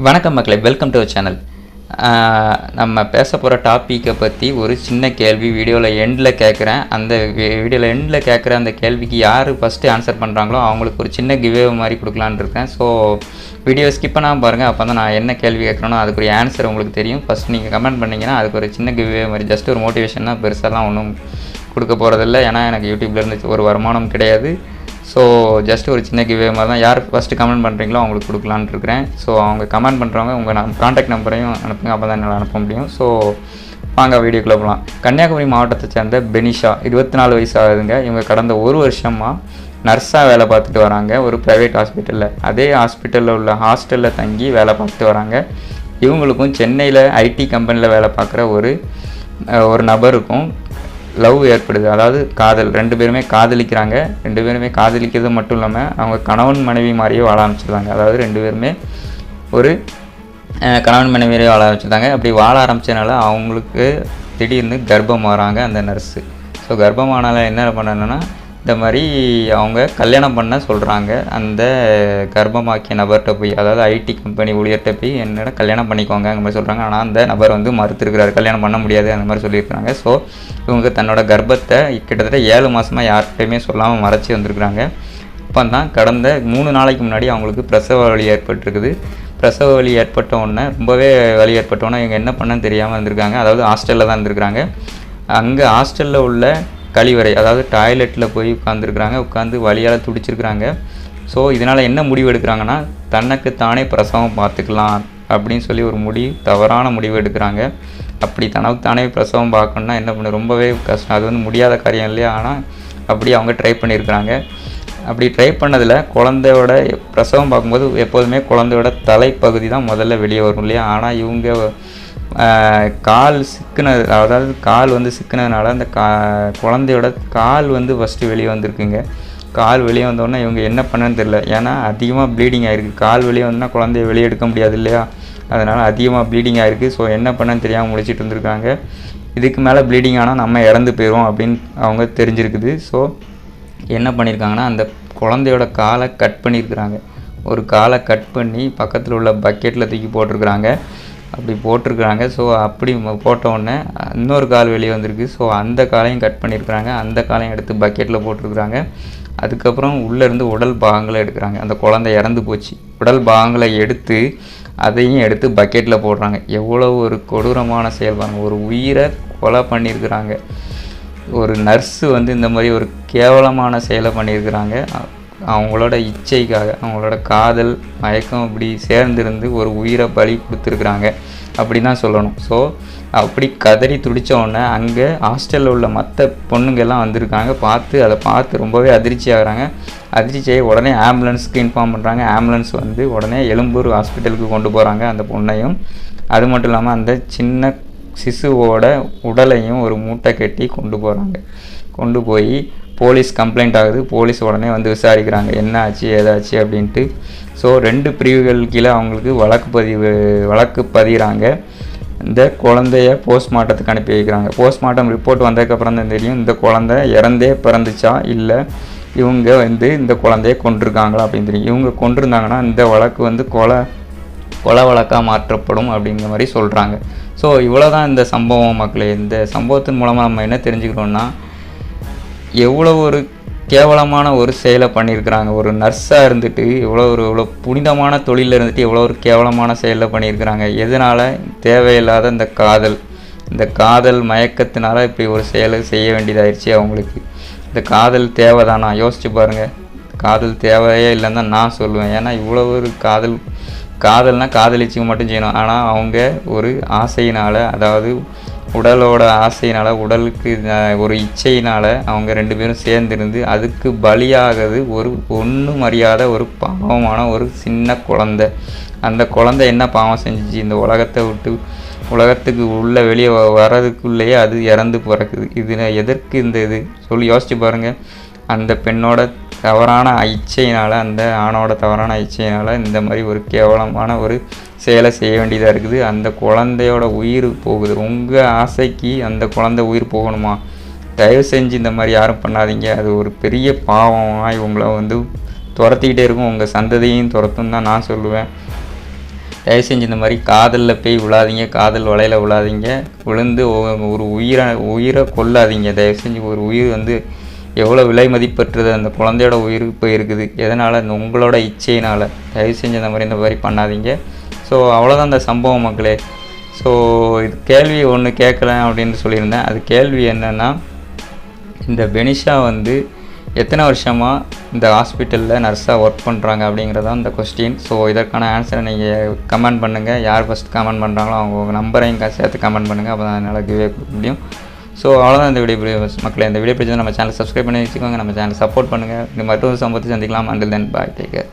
வணக்கம் மக்களே, welcome to channel. நம்ம பேச போகிற டாப்பிக்கை பற்றி ஒரு சின்ன கேள்வி வீடியோவில் எண்டில் கேட்குறேன். அந்த வீடியோவில் எண்டில் கேட்குற அந்த கேள்விக்கு யார் ஃபஸ்ட்டு ஆன்சர் பண்ணுறாங்களோ அவங்களுக்கு ஒரு சின்ன கிவ்வே மாதிரி கொடுக்கலான்னு இருக்கேன். ஸோ வீடியோ ஸ்கிப் பண்ணாமல் பாருங்கள். அப்போ தான் நான் என்ன கேள்வி கேட்குறேனோ அதுக்குரிய ஆன்சர் உங்களுக்கு தெரியும். ஃபஸ்ட் நீங்கள் கமெண்ட் பண்ணிங்கன்னா அதுக்கு ஒரு சின்ன கிவ்வே மாதிரி, ஜஸ்ட் ஒரு மோட்டிவேஷன் தான், பெருசாலாம் ஒன்றும் கொடுக்க போகிறதில்ல. ஏன்னா எனக்கு யூடியூப்லேருந்து ஒரு வருமானம் கிடையாது. ஸோ ஜஸ்ட் ஒரு சின்ன கிவ்வே மாதிரி தான். யார் ஃபஸ்ட்டு கமெண்ட் பண்ணுறீங்களோ அவங்களுக்கு கொடுக்கலான்னு இருக்கிறேன். ஸோ அவங்க கமெண்ட் பண்ணுறவங்க உங்கள் கான்டாக்ட் நம்பரையும் அனுப்புங்க, அப்போ தான் என்னால் அனுப்ப முடியும். ஸோ வாங்க வீடியோக்குள்ளே போகலாம். கன்னியாகுமரி மாவட்டத்தை சேர்ந்த பெனிஷா 24 வயசு ஆகுதுங்க. இவங்க கடந்த ஒரு வருஷமாக நர்ஸாக வேலை பார்த்துட்டு வராங்க ஒரு ப்ரைவேட் ஹாஸ்பிட்டலில். அதே ஹாஸ்பிட்டலில் உள்ள ஹாஸ்டலில் தங்கி வேலை பார்த்துட்டு வராங்க. இவங்களுக்கும் சென்னையில் ஐடி கம்பெனியில் வேலை பார்க்குற ஒரு நபருக்கும் லவ் ஏற்படுது. அதாவது காதல். ரெண்டு பேருமே காதலிக்கிறாங்க. ரெண்டு பேருமே காதலிக்கிறது மட்டும் இல்லாமல் அவங்க கணவன் மனைவி மாதிரியே வாழ ஆரம்பிச்சிருந்தாங்க. அதாவது ரெண்டு பேருமே ஒரு கணவன் மனைவியே வாழ ஆரம்பிச்சிருந்தாங்க. அப்படி வாழ ஆரம்பித்ததுனால அவங்களுக்கு திடீர்னு கர்ப்பம் வராங்க அந்த நர்ஸு. ஸோ கர்ப்பமானால என்ன பண்ணணுன்னா, இந்த மாதிரி அவங்க கல்யாணம் பண்ண சொல்கிறாங்க அந்த கர்ப்பமாக்கிய நபர்கிட்ட போய். அதாவது ஐடி கம்பெனி ஊழியர்கிட்ட போய் என்னோட கல்யாணம் பண்ணிக்கோங்க அந்த மாதிரி சொல்கிறாங்க. ஆனால் அந்த நபர் மறுத்துருக்கிறாரு, கல்யாணம் பண்ண முடியாது அந்த மாதிரி சொல்லியிருக்கிறாங்க. ஸோ இவங்க தன்னோட கர்ப்பத்தை கிட்டத்தட்ட 7 மாதமாக யார்கிட்டையுமே சொல்லாமல் மறைச்சி வந்திருக்கிறாங்க. இப்போ தான் கடந்த 3 நாளைக்கு முன்னாடி அவங்களுக்கு பிரசவ வலி ஏற்பட்டிருக்குது. பிரசவ வலி ஏற்பட்ட உடனே, ரொம்பவே வலி ஏற்பட்டோன்னே இவங்க என்ன பண்ணன்னு தெரியாமல் இருந்திருக்காங்க. அதாவது ஹாஸ்டலில் தான் இருந்திருக்கிறாங்க. அங்கே ஹாஸ்டலில் உள்ள கழிவறை, அதாவது டாய்லெட்டில் போய் உட்காந்துருக்குறாங்க. உட்காந்து வலியால் துடிச்சிருக்கிறாங்க. ஸோ இதனால் என்ன முடிவு எடுக்கிறாங்கன்னா, தனக்கு தானே பிரசவம் பார்த்துக்கலாம் அப்படின்னு சொல்லி ஒரு தவறான முடிவு எடுக்கிறாங்க. அப்படி தனக்கு தானே பிரசவம் பார்க்கணுன்னா என்ன பண்ண, ரொம்பவே கஷ்டம். அது முடியாத காரியம் இல்லையா. ஆனால் அப்படி அவங்க ட்ரை பண்ணியிருக்கிறாங்க. அப்படி ட்ரை பண்ணதில் குழந்தையோட பிரசவம் பார்க்கும்போது எப்போதுமே குழந்தையோட தலைப்பகுதி தான் முதல்ல வெளியே வரும் இல்லையா. ஆனால் இவங்க கால் சிக்கினது, அதாவது கால் சிக்கினதுனால அந்த குழந்தையோட கால் ஃபஸ்ட்டு வெளியே வந்திருக்குங்க. கால் வெளியே வந்தோடனே இவங்க என்ன பண்ணன்னு தெரில. ஏன்னா அதிகமாக ப்ளீடிங் ஆகிருக்கு. கால் வெளியே வந்தோன்னா குழந்தைய வெளியே எடுக்க முடியாது இல்லையா. அதனால் அதிகமாக ப்ளீடிங் ஆகிருக்கு. ஸோ என்ன பண்ணன்னு தெரியாமல் முழிச்சிட்டு இருந்திருக்காங்க. இதுக்கு மேலே ப்ளீடிங் ஆனால் நம்ம இறந்து போயிடுவோம் அப்படின்னு அவங்க தெரிஞ்சிருக்குது. ஸோ என்ன பண்ணியிருக்காங்கன்னா, அந்த குழந்தையோட காலை கட் பண்ணியிருக்கிறாங்க. ஒரு காலை கட் பண்ணி பக்கத்தில் உள்ள பக்கெட்டில் தூக்கி போட்டிருக்கிறாங்க. அப்படி போட்டிருக்கிறாங்க. ஸோ அப்படி போட்டவுடனே இன்னொரு கால் வெளியே வந்திருக்கு. ஸோ அந்த காலையும் கட் பண்ணியிருக்கிறாங்க. அந்த காலையும் எடுத்து பக்கெட்டில் போட்டிருக்கிறாங்க. அதுக்கப்புறம் உள்ளேருந்து உடல் பாகங்களை எடுக்கிறாங்க. அந்த குழந்தை இறந்து போச்சு. உடல் பாகங்களை எடுத்து அதையும் எடுத்து பக்கெட்டில் போடுறாங்க. எவ்வளோ ஒரு கொடூரமான செயல் பாருங்க. ஒரு உயிரை கொலை பண்ணியிருக்கிறாங்க. ஒரு நர்ஸு இந்த மாதிரி ஒரு கேவலமான செயலை பண்ணியிருக்கிறாங்க. அவங்களோட இச்சைக்காக, அவங்களோட காதல் மயக்கம் இப்படி சேர்ந்துருந்து ஒரு உயிரை பலி கொடுத்துருக்குறாங்க அப்படி தான் சொல்லணும். ஸோ அப்படி கதறி துடித்த உடனே அங்கே ஹாஸ்டலில் உள்ள மற்ற பொண்ணுங்கெல்லாம் வந்திருக்காங்க. அதை பார்த்து ரொம்பவே அதிர்ச்சி ஆகிறாங்க. அதிர்ச்சியை உடனே ஆம்புலன்ஸுக்கு இன்ஃபார்ம் பண்ணுறாங்க. ஆம்புலன்ஸ் உடனே எழும்பூர் ஹாஸ்பிட்டலுக்கு கொண்டு போகிறாங்க அந்த பொண்ணையும். அது மட்டும் இல்லாமல் அந்த சின்ன சிசுவோட உடலையும் ஒரு மூட்டை கட்டி கொண்டு போகிறாங்க. கொண்டு போய் போலீஸ் கம்ப்ளைண்ட் ஆகுது. போலீஸ் உடனே விசாரிக்கிறாங்க என்ன ஆச்சு ஏதாச்சு அப்படின்ட்டு. ஸோ 2 பிரிவுகள் கீழே அவங்களுக்கு வழக்கு பதிகிறாங்க. இந்த குழந்தைய போஸ்ட்மார்ட்டத்துக்கு அனுப்பி வைக்கிறாங்க. போஸ்ட்மார்ட்டம் ரிப்போர்ட் வந்ததுக்கப்புறம் தான் தெரியும் இந்த குழந்தை இறந்தே பிறந்துச்சா இல்லை இவங்க இந்த குழந்தைய கொண்டிருக்காங்களா அப்படின்னு தெரியும். இவங்க கொண்டிருந்தாங்கன்னா இந்த வழக்கு கொலை வழக்காக மாற்றப்படும் அப்படிங்கிற மாதிரி சொல்கிறாங்க. ஸோ இவ்வளோ தான் இந்த சம்பவம் மக்களே. இந்த சம்பவத்தின் மூலமாக நம்ம என்ன தெரிஞ்சுக்கிறோன்னா, எவ்வளோ ஒரு கேவலமான ஒரு செயலை பண்ணியிருக்கிறாங்க. ஒரு நர்ஸாக இருந்துட்டு இவ்வளோ புனிதமான தொழிலில் இருந்துட்டு எவ்வளோ ஒரு கேவலமான செயலை பண்ணியிருக்கிறாங்க. எதனால்? தேவையில்லாத இந்த காதல் மயக்கத்தினால இப்படி ஒரு செயலை செய்ய வேண்டியதாகிடுச்சு அவங்களுக்கு. இந்த காதல் தேவைதானா? யோசிச்சு பாருங்கள். காதல் தேவையே இல்லைன்னு தான் நான் சொல்லுவேன். ஏன்னா இவ்வளோ ஒரு காதல்னால் காதலிச்சுக்க மட்டும் செய்யணும். ஆனால் அவங்க ஒரு ஆசையினால், அதாவது உடலோட ஆசையினால், உடலுக்கு ஒரு இச்சையினால் அவங்க 2 பேரும் சேர்ந்துருந்து அதுக்கு பலியாகுது ஒன்றும் அறியாத ஒரு பாவமான ஒரு சின்ன குழந்தை. அந்த குழந்தை என்ன பாவம் செஞ்சிச்சு? இந்த உலகத்துக்கு உள்ள வெளியே வர்றதுக்குள்ளேயே அது இறந்து பிறக்குது. எதற்கு இது சொல்லி யோசிச்சு பாருங்கள். அந்த பெண்ணோட தவறான இச்சையினால், அந்த ஆணோட தவறான இச்சையினால் இந்த மாதிரி ஒரு கேவலமான ஒரு செயலை செய்ய வேண்டியதாக இருக்குது. அந்த குழந்தையோட உயிர் போகுது. உங்கள் ஆசைக்கு அந்த குழந்தை உயிர் போகணுமா? தயவு செஞ்சு இந்த மாதிரி யாரும் பண்ணாதீங்க. அது ஒரு பெரிய பாவமாக இவங்களை துரத்திக்கிட்டே இருக்கும். உங்கள் சந்ததியையும் துரத்துன்னு தான் நான் சொல்லுவேன். தயவு செஞ்சு இந்த மாதிரி காதலில் போய் விழாதீங்க, காதல் வலையில் விழாதீங்க, விழுந்து ஒரு உயிரை கொல்லாதீங்க. தயவு செஞ்சு ஒரு உயிர் வந்து எவ்வளோ விலை மதிப்பற்றது, அந்த குழந்தையோட உயிருக்கு போயிருக்குது. எதனால்? இந்த உங்களோட இச்சையினால். தயவு செஞ்சு இந்த மாதிரி பண்ணாதீங்க. ஸோ அவ்வளோதான் அந்த சம்பவம் மக்களே. ஸோ இது கேள்வி ஒன்று கேட்கலாம் அப்படின்னு சொல்லியிருந்தேன். அது கேள்வி என்னென்னா, இந்த பெனிஷா வந்து எத்தனை வருஷமாக இந்த ஹாஸ்பிட்டலில் நர்ஸாக ஒர்க் பண்ணுறாங்க அப்படிங்கிறதான் இந்த கொஸ்டின். ஸோ இதற்கான ஆன்சரை நீங்கள் கமெண்ட் பண்ணுங்கள். யார் ஃபஸ்ட் கமெண்ட் பண்ணுறாங்களோ அவங்க நம்பரையும் சேர்த்து கமெண்ட் பண்ணுங்கள். அப்போ தான் என்னால் கிவே கொடுக்க முடியும். ஸோ அவ்வளோதான் இந்த வீடியோ மக்களே. இந்த வீடியோ பிடிச்சது நம்ம சேனல் சப்ஸ்கிரைப் பண்ணி வச்சுக்கோங்க. நம்ம சேனல் சப்போர்ட் பண்ணுங்கள். இந்த மற்றொரு சம்பவத்தை சந்திக்கலாம். அண்டில் தென் பாய், டேக் கேர்.